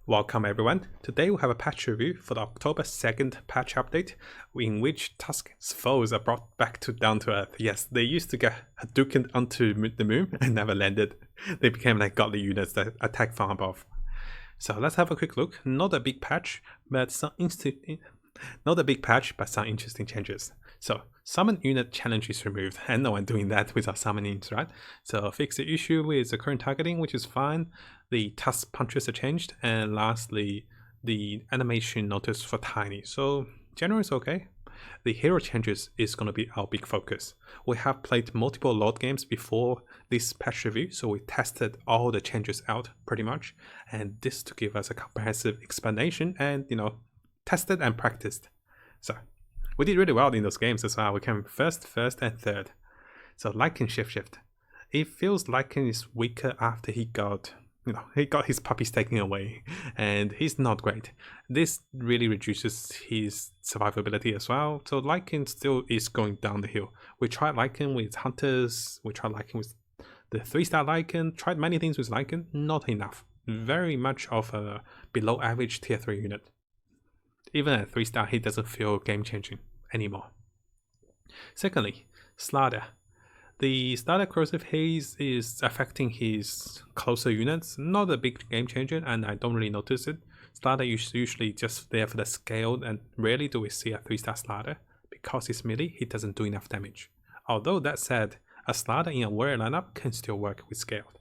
Welcome everyone. Today we have a patch review for the October 2nd patch update, in which Tusk's foes are brought back down to earth. Yes, they used to get Hadouken onto the moon and never landed. They became like godly units that attack from above. So let's have a quick look. Not a big patch, but some interesting changes. So summon unit challenge is removed, and no one doing that without summonings, right? So fix the issue with the current targeting, which is fine. The Tusk punches are changed, and lastly, the animation notice for Tiny. So generally it's okay. The hero changes is going to be our big focus. We have played multiple Lord games before this patch review, so we tested all the changes out pretty much, and this to give us a comprehensive explanation and tested and practiced. So we did really well in those games as well. We came first, and third. So Lycan shift. It feels Lycan is weaker after he got his puppies taken away, and he's not great. This really reduces his survivability as well. So Lycan still is going down the hill. We tried Lycan with Hunters, we tried Lycan with the 3-star Lycan, tried many things with Lycan, not enough. Very much of a below average tier 3 unit. Even at 3-star, he doesn't feel game-changing anymore. Secondly, Slardar. The Slardar Corrosive Haze is affecting his closer units. Not a big game-changer, and I don't really notice it. Slardar is usually just there for the scale, and rarely do we see a 3-star Slardar. Because he's melee, he doesn't do enough damage. Although that said, a Slardar in a warrior lineup can still work with scaled.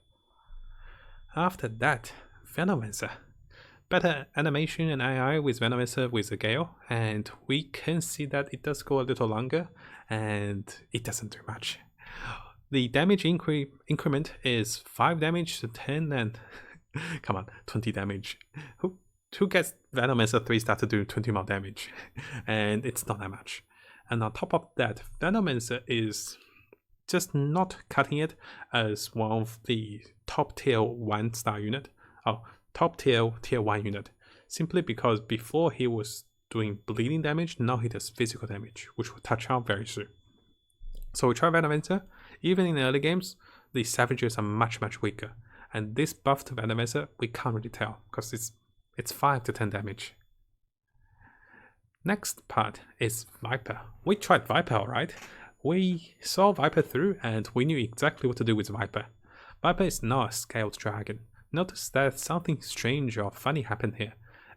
After that, Venomancer. Better animation and AI with Venomancer with the Gale, and we can see that it does go a little longer, and it doesn't do much. The damage increment is 5 damage to 10 and come on, 20 damage. Who gets Venomancer 3-star to do 20 more damage? And it's not that much. And on top of that, Venomancer is just not cutting it as one of the top tier 1-star unit. Top tier 1 unit, simply because before he was doing bleeding damage, now he does physical damage, which we'll touch on very soon. So we try Venomancer. Even in the early games, the Savages are much weaker, and this buff to Venomancer we can't really tell because it's 5 to 10 damage. Next part is Viper. We tried Viper, alright. We saw Viper through, and we knew exactly what to do with Viper. Viper is not a scaled dragon. Notice that something strange or funny happened here.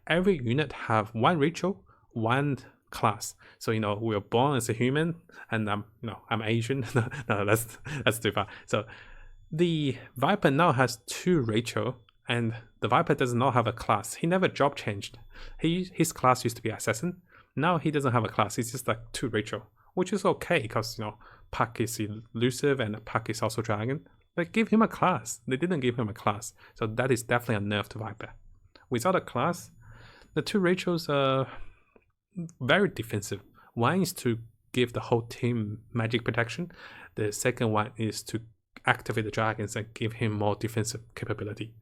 Every unit have one ritual, one class. So we were born as a human, and I'm Asian. no, that's too far. So the Viper now has 2 ritual, and the Viper does not have a class. He never job changed. His class used to be assassin. Now he doesn't have a class. He's just like 2 ritual, which is okay because Puck is elusive and Puck is also dragon. But give him a class. They didn't give him a class, so that is definitely a nerf to Viper. Without a class, the 2 rituals are very defensive. One is to give the whole team magic protection. The second one is to activate the dragons and give him more defensive capability.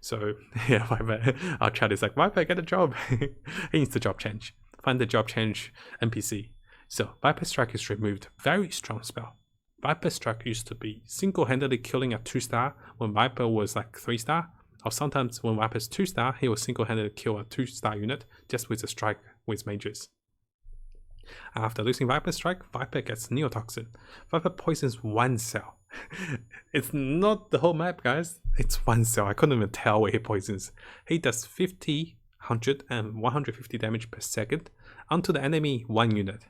So yeah, Viper, our chat is like, Viper, get a job. He needs the job change. Find the job change NPC. So Viper Strike is removed. Very strong spell. Viper Strike used to be single-handedly killing a 2-star when Viper was like 3-star, or sometimes when Viper's 2-star, he will single-handedly kill a 2-star unit just with a strike with mages. After losing Viper Strike, Viper gets Neotoxin. Viper poisons 1 cell. It's not the whole map, guys. It's 1 cell. I couldn't even tell where he poisons. He does 50, 100, and 150 damage per second onto the enemy 1 unit,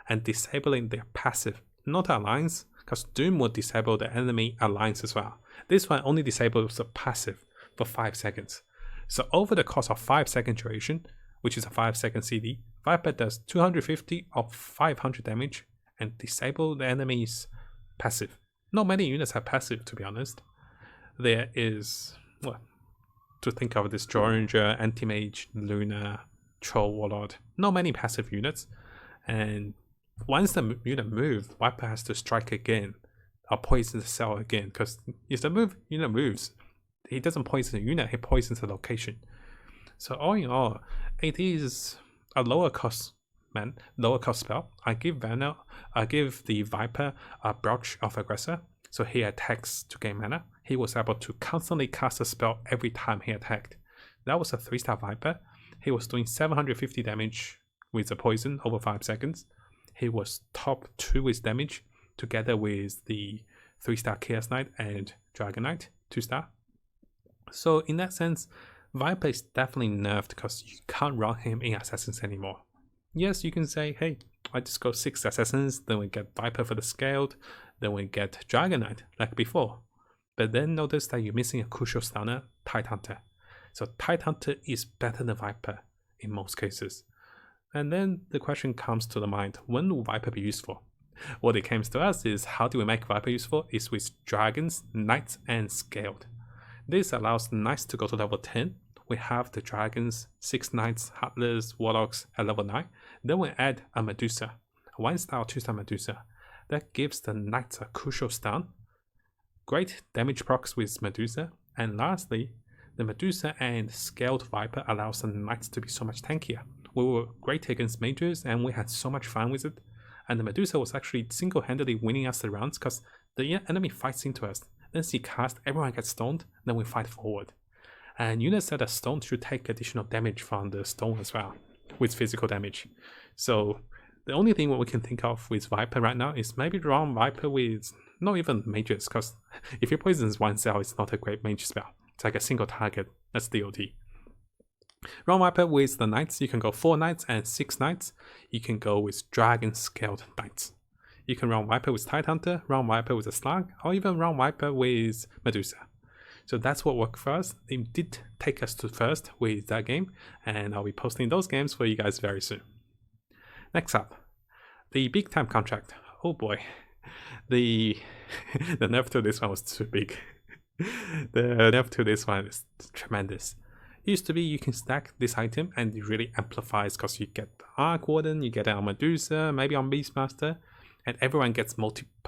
and disabling their passive, not alliance, because Doom will disable the enemy alliance as well. This one only disables the passive for 5 seconds. So over the course of 5-second duration, which is a 5-second CD, Viper does 250 of 500 damage and disable the enemy's passive. Not many units have passive, to be honest. There is, to think of this, Jorringer, Anti-Mage, Luna, Troll Warlord. Not many passive units, and once the unit moves, Viper has to strike again or poison the cell again, because if the unit moves, he doesn't poison the unit, he poisons the location. So all in all, it is a lower cost spell. I give the Viper a Brooch of Aggressor, so he attacks to gain mana. He was able to constantly cast a spell every time he attacked. That was a 3-star Viper. He was doing 750 damage with the poison over 5 seconds. He was top 2 with damage together with the 3-star Chaos Knight and Dragon Knight 2-star. So in that sense, Viper is definitely nerfed because you can't run him in Assassins anymore. Yes, you can say, hey, I just go 6 Assassins, then we get Viper for the scaled, then we get Dragon Knight like before. But then notice that you're missing a crucial stunner, Tidehunter. So Tidehunter is better than Viper in most cases. And then the question comes to the mind, when will Viper be useful? What it comes to us is, how do we make Viper useful? Is with Dragons, Knights, and Scaled. This allows the Knights to go to level 10. We have the Dragons, 6 Knights, Heartless, Warlocks at level 9. Then we add a Medusa, a 1-star or 2-star Medusa. That gives the Knights a crucial stun, great damage procs with Medusa, and lastly, the Medusa and Scaled Viper allows the Knights to be so much tankier. We were great against mages and we had so much fun with it, and the Medusa was actually single-handedly winning us the rounds because the enemy fights into us, then she casts, everyone gets stoned, then we fight forward. And units that are stoned should take additional damage from the stone as well, with physical damage. So the only thing we can think of with Viper right now is maybe run Viper with not even mages, because if your poison is 1 cell, it's not a great mage spell. It's like a single target, that's DOT. Run Viper with the Knights, you can go 4 Knights and 6 Knights. You can go with Dragon Scaled Knights. You can run Viper with Tidehunter, run Viper with a Slug, or even run Viper with Medusa. So that's what worked for us. It did take us to first with that game, and I'll be posting those games for you guys very soon. Next up, the big time contract. Oh boy, the nerf to this one was too big. The nerf to this one is tremendous. It used to be you can stack this item and it really amplifies because you get Arc Warden, you get it on Medusa, maybe on Beastmaster, and everyone gets multiplies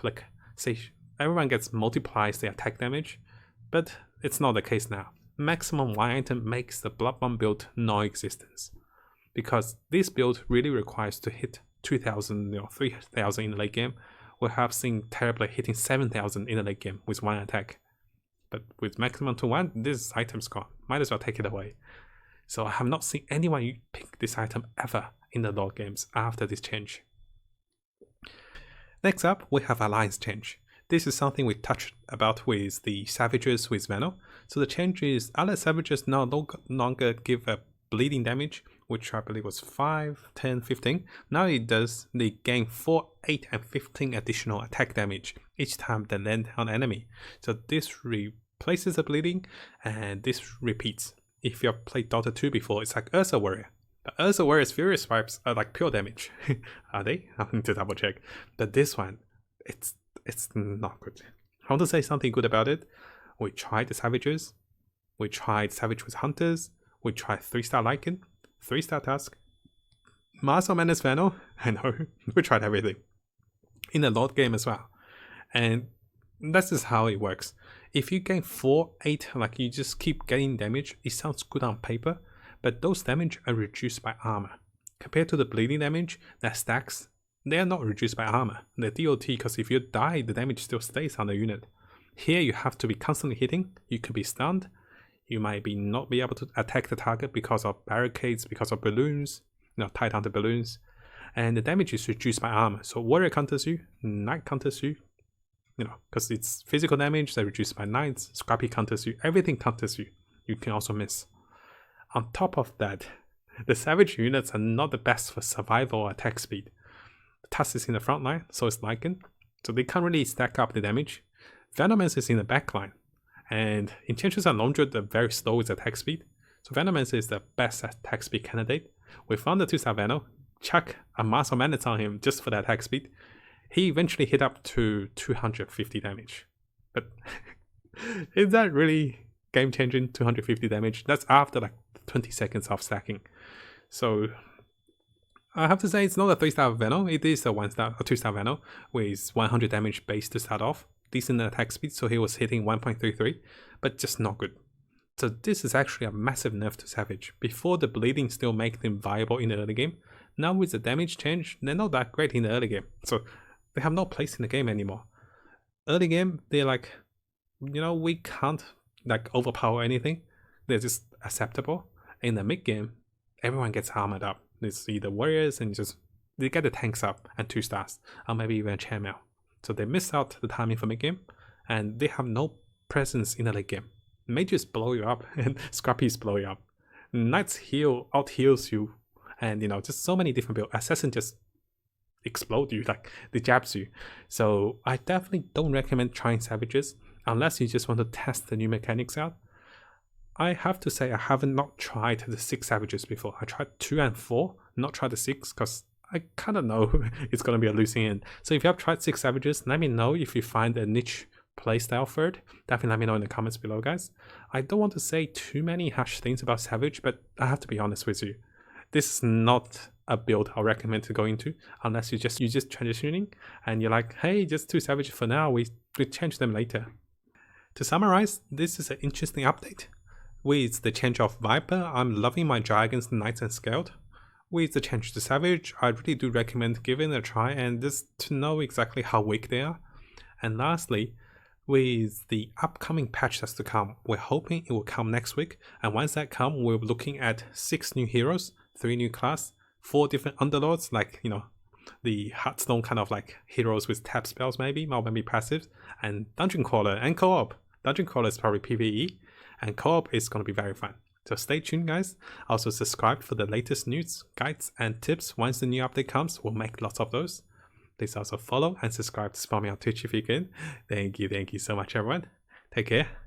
the attack damage. But it's not the case now. Maximum 1 item makes the Bloodborne build non-existence, because this build really requires to hit 2000 or 3000 in the late game. We have seen Terrorblade hitting 7000 in the late game with 1 attack. But with maximum to 1, this item's gone. Might as well take it away. So I have not seen anyone pick this item ever in the Lord games after this change. Next up, we have Alliance change. This is something we touched about with the Savages with Veno. So the change is Allied Savages no longer give a bleeding damage, which I believe was 5, 10, 15. Now it does, they gain 4, 8, and 15 additional attack damage each time they land on enemy. So this replaces the bleeding, and this repeats. If you've played Dota 2 before, it's like Ursa Warrior. But Ursa Warrior's Furious Swipes are like pure damage. Are they? I need to double check. But this one, it's not good. I want to say something good about it. We tried the Savages. We tried Savage with Hunters. We tried 3-star Lycan, 3-star Tusk, Master of Madness Veno. I know, we tried everything. In the Lord game as well. And that's just how it works. If you gain 4, 8, like you just keep getting damage, it sounds good on paper, but those damage are reduced by armor. Compared to the bleeding damage that stacks, they are not reduced by armor. They're DOT, because if you die, the damage still stays on the unit. Here you have to be constantly hitting, you could be stunned, you might not be able to attack the target because of barricades, because of balloons, tied onto balloons, and the damage is reduced by armor. So Warrior counters you, Knight counters you, because it's physical damage, they're reduced by Knights, Scrappy counters you, everything counters you. You can also miss. On top of that, the Savage units are not the best for survival or attack speed. The Tusk is in the front line, so is Lycan, so they can't really stack up the damage. Venomancer is in the back line, and Enchantress and Longdred are very slow with attack speed, so Venomancer is the best attack speed candidate. We found the 2-star Veno, chuck a Master of Madness on him just for the attack speed. He eventually hit up to 250 damage. But is that really game-changing, 250 damage? That's after like 20 seconds of stacking. So I have to say it's not a 3-star Veno, it is a 2-star Veno with 100 damage base to start off. Decent attack speed, so he was hitting 1.33, but just not good. So this is actually a massive nerf to Savage. Before, the bleeding still make them viable in the early game. Now with the damage change, they're not that great in the early game. So they have no place in the game anymore. Early game, they're like, we can't like overpower anything. They're just acceptable. In the mid game, everyone gets armored up. It's either warriors and just they get the tanks up and 2 stars, or maybe even a chainmail. So they miss out the timing for mid game, and they have no presence in the late game. Mages blow you up and Scrappies blow you up. Knights out heals you, and just so many different builds. Assassin just explode you, like they jabs you. So I definitely don't recommend trying Savages unless you just want to test the new mechanics out. I have to say I haven't not tried the 6 Savages before. I tried 2 and 4, not tried the 6 because I kind of know it's going to be a losing end. So if you have tried 6 Savages, let me know if you find a niche playstyle for it. Definitely let me know in the comments below, guys. I don't want to say too many harsh things about Savage, but I have to be honest with you. This is not a build I recommend to go into unless you're just transitioning and you're like, hey, just 2 Savage for now, we change them later. To summarize, this is an interesting update. With the change of Viper, I'm loving my Dragons, Knights and Scaled. With the change to Savage, I really do recommend giving it a try and just to know exactly how weak they are. And lastly, with the upcoming patch that's to come, we're hoping it will come next week, and once that comes, we're looking at 6 new heroes, 3 new class, 4 different underlords, like the Hearthstone kind of like heroes with tap spells maybe, or maybe passives, and Dungeon Crawler and co-op. Dungeon Crawler is probably PvE, and co-op is going to be very fun. So stay tuned, guys. Also subscribe for the latest news, guides and tips. Once the new update comes, we'll make lots of those. Please also follow and subscribe to support me on Twitch if you can. Thank you so much, everyone. Take care.